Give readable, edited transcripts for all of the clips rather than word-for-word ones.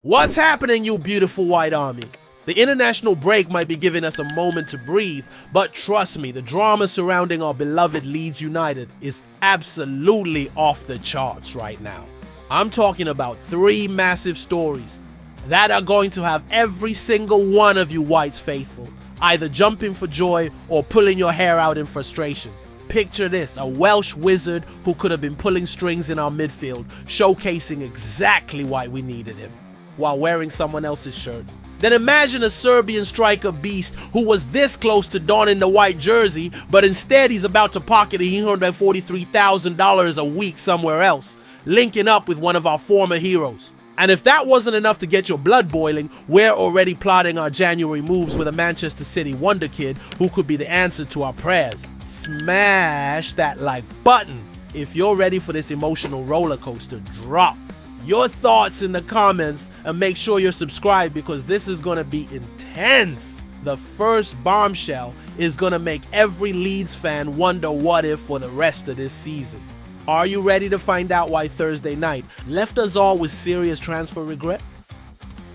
What's happening, you beautiful white army? The international break might be giving us a moment to breathe, but trust me, the drama surrounding our beloved Leeds United is absolutely off the charts right now. I'm talking about 3 massive stories that are going to have every single one of you Whites faithful either jumping for joy or pulling your hair out in frustration. Picture this, a Welsh wizard who could have been pulling strings in our midfield, showcasing exactly why we needed him, while wearing someone else's shirt. Then imagine a Serbian striker beast who was this close to donning the white jersey, but instead he's about to pocket $143,000 a week somewhere else, linking up with one of our former heroes. And if that wasn't enough to get your blood boiling, we're already plotting our January moves with a Manchester City wonder kid who could be the answer to our prayers. Smash that like button if you're ready for this emotional roller coaster. Drop your thoughts in the comments and make sure you're subscribed because this is going to be intense. The first bombshell is going to make every Leeds fan wonder what if for the rest of this season. Are you ready to find out why Thursday night left us all with serious transfer regret?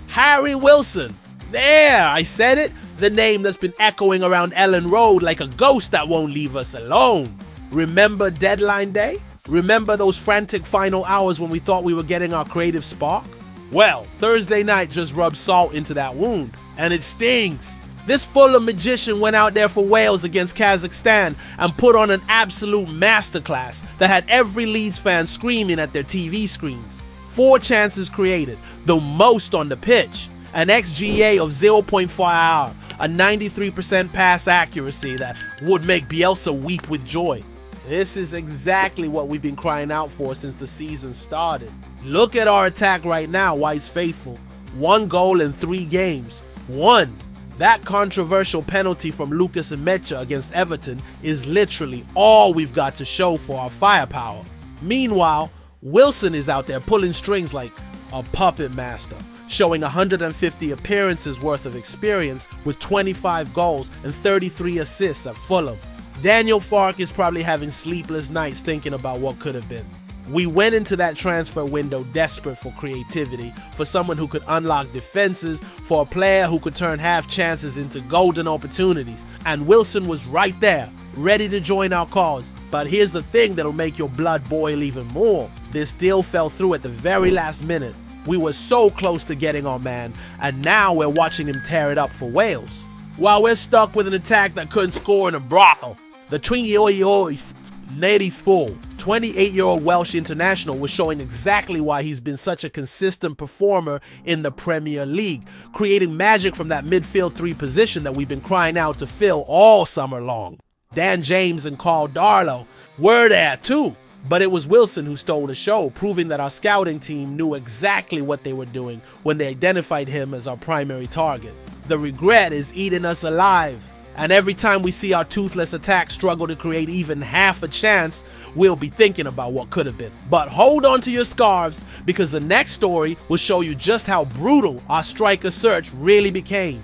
Harry Wilson. There, I said it. The name that's been echoing around Elland Road like a ghost that won't leave us alone. Remember deadline day? Remember those frantic final hours when we thought we were getting our creative spark? Well, Thursday night just rubbed salt into that wound, and it stings. This Fulham magician went out there for Wales against Kazakhstan and put on an absolute masterclass that had every Leeds fan screaming at their TV screens. 4 chances created, the most on the pitch, an XGA of 0.4, a 93% pass accuracy that would make Bielsa weep with joy. This is exactly what we've been crying out for since the season started. Look at our attack right now, Whites faithful. 1 goal in 3 games. 1. That controversial penalty from Lucas and Mecha against Everton is literally all we've got to show for our firepower. Meanwhile, Wilson is out there pulling strings like a puppet master, showing 150 appearances worth of experience with 25 goals and 33 assists at Fulham. Daniel Farke is probably having sleepless nights thinking about what could have been. We went into that transfer window desperate for creativity, for someone who could unlock defenses, for a player who could turn half chances into golden opportunities. And Wilson was right there, ready to join our cause. But here's the thing that'll make your blood boil even more. This deal fell through at the very last minute. We were so close to getting our man, and now we're watching him tear it up for Wales. While we're stuck with an attack that couldn't score in a brothel, the 28-year-old Welsh international was showing exactly why he's been such a consistent performer in the Premier League, creating magic from that midfield 3 position that we've been crying out to fill all summer long. Dan James and Carl Darlow were there too, but it was Wilson who stole the show, proving that our scouting team knew exactly what they were doing when they identified him as our primary target. The regret is eating us alive. And every time we see our toothless attack struggle to create even half a chance, we'll be thinking about what could have been. But hold on to your scarves, because the next story will show you just how brutal our striker search really became.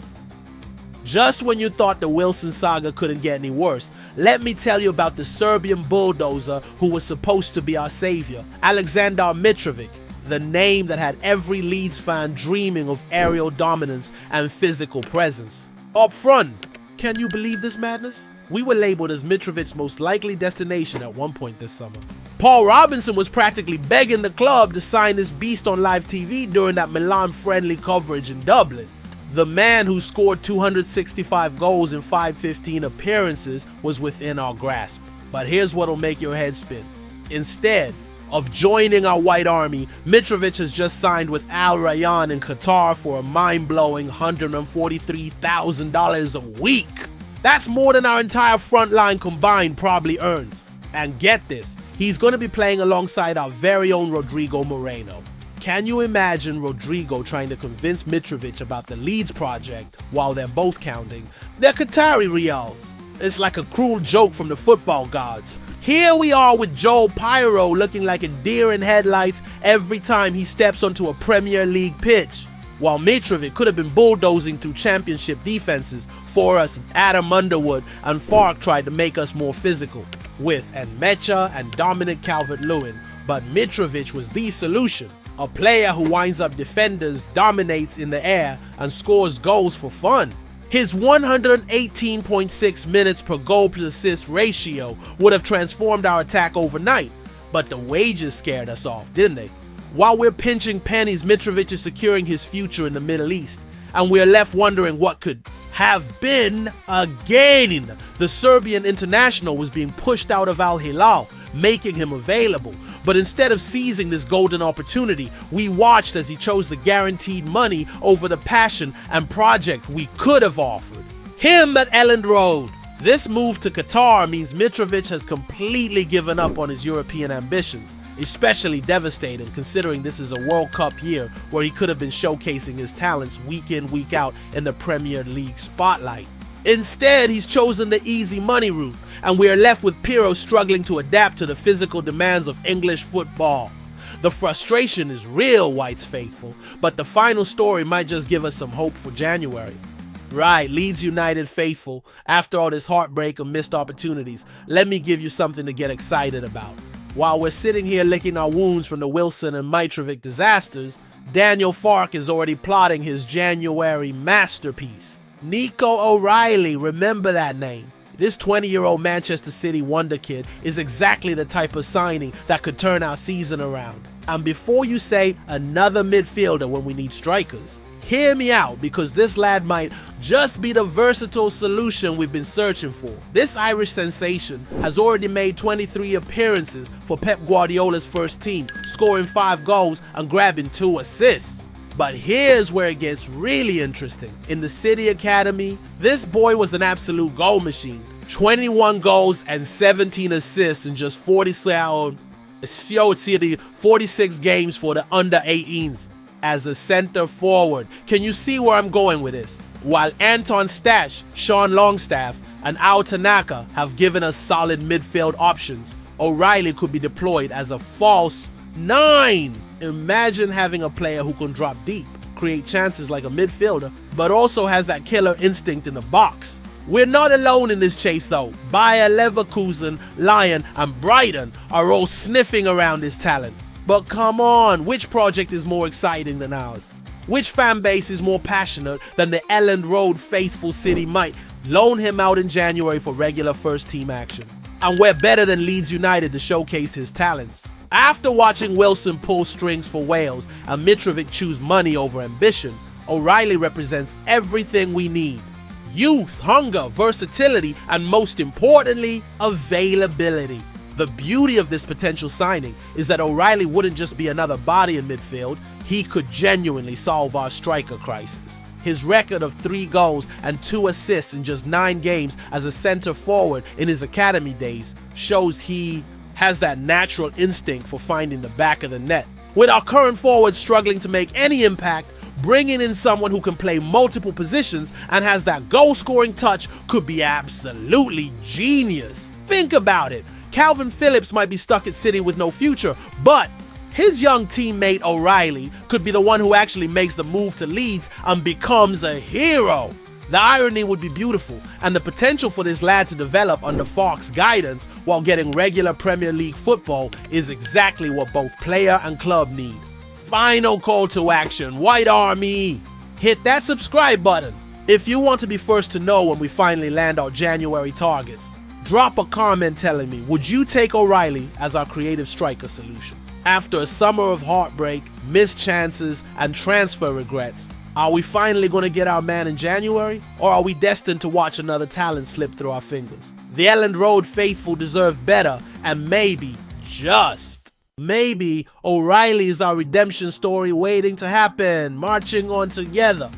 Just when you thought the Wilson saga couldn't get any worse, let me tell you about the Serbian bulldozer who was supposed to be our savior, Aleksandar Mitrovic, the name that had every Leeds fan dreaming of aerial dominance and physical presence. Up front, can you believe this madness? We were labeled as Mitrovic's most likely destination at one point this summer. Paul Robinson was practically begging the club to sign this beast on live TV during that Milan-friendly coverage in Dublin. The man who scored 265 goals in 515 appearances was within our grasp. But here's what'll make your head spin. Instead of joining our white army, Mitrovic has just signed with Al Rayyan in Qatar for a mind-blowing $143,000 a week. That's more than our entire front line combined probably earns. And get this, he's going to be playing alongside our very own Rodrigo Moreno. Can you imagine Rodrigo trying to convince Mitrovic about the Leeds project while they're both counting their Qatari Riyals? It's like a cruel joke from the football gods. Here we are with Joel Pyro looking like a deer in headlights every time he steps onto a Premier League pitch, while Mitrovic could have been bulldozing through championship defenses for us. Adam Underwood and Farke tried to make us more physical with Mecha and Dominic Calvert-Lewin, but Mitrovic was the solution. A player who winds up defenders, dominates in the air, and scores goals for fun. His 118.6 minutes per goal plus assist ratio would have transformed our attack overnight, but the wages scared us off, didn't they? While we're pinching pennies, Mitrovic is securing his future in the Middle East, and we're left wondering what could have been again. The Serbian international was being pushed out of Al Hilal, making him available. But instead of seizing this golden opportunity, we watched as he chose the guaranteed money over the passion and project we could have offered. Him at Elland Road. This move to Qatar means Mitrovic has completely given up on his European ambitions. Especially devastating considering this is a World Cup year where he could have been showcasing his talents week in, week out in the Premier League spotlight. Instead, he's chosen the easy money route, and we are left with Pirlo struggling to adapt to the physical demands of English football. The frustration is real, White's faithful, but the final story might just give us some hope for January. Right, Leeds United faithful, after all this heartbreak and missed opportunities, let me give you something to get excited about. While we're sitting here licking our wounds from the Wilson and Mitrovic disasters, Daniel Farke is already plotting his January masterpiece. Nico O'Reilly, remember that name. This 20-year-old Manchester City wonder kid is exactly the type of signing that could turn our season around. And before you say another midfielder when we need strikers, hear me out, because this lad might just be the versatile solution we've been searching for. This Irish sensation has already made 23 appearances for Pep Guardiola's first team, scoring 5 goals and grabbing 2 assists. But here's where it gets really interesting. In the City Academy, this boy was an absolute goal machine. 21 goals and 17 assists in just 46 games for the under-18s. As a center forward. Can you see where I'm going with this? While Anton Stach, Sean Longstaff, and Ao Tanaka have given us solid midfield options, O'Reilly could be deployed as a false 9. Imagine having a player who can drop deep, create chances like a midfielder, but also has that killer instinct in the box. We're not alone in this chase though. Bayer Leverkusen, Lyon, and Brighton are all sniffing around this talent. But come on, which project is more exciting than ours? Which fan base is more passionate than the Elland Road faithful City might loan him out in January for regular first team action? And we're better than Leeds United to showcase his talents. After watching Wilson pull strings for Wales and Mitrovic choose money over ambition, O'Reilly represents everything we need. Youth, hunger, versatility, and most importantly, availability. The beauty of this potential signing is that O'Reilly wouldn't just be another body in midfield, he could genuinely solve our striker crisis. His record of 3 goals and 2 assists in just 9 games as a center forward in his academy days shows he has that natural instinct for finding the back of the net. With our current forwards struggling to make any impact, bringing in someone who can play multiple positions and has that goal-scoring touch could be absolutely genius. Think about it. Calvin Phillips might be stuck at City with no future, but his young teammate O'Reilly could be the one who actually makes the move to Leeds and becomes a hero. The irony would be beautiful, and the potential for this lad to develop under Farke's guidance while getting regular Premier League football is exactly what both player and club need. Final call to action, White Army! Hit that subscribe button if you want to be first to know when we finally land our January targets. Drop a comment telling me, would you take O'Reilly as our creative striker solution? After a summer of heartbreak, missed chances, and transfer regrets, are we finally going to get our man in January? Or are we destined to watch another talent slip through our fingers? The Elland Road faithful deserve better, and maybe, just maybe, O'Reilly is our redemption story waiting to happen, marching on together.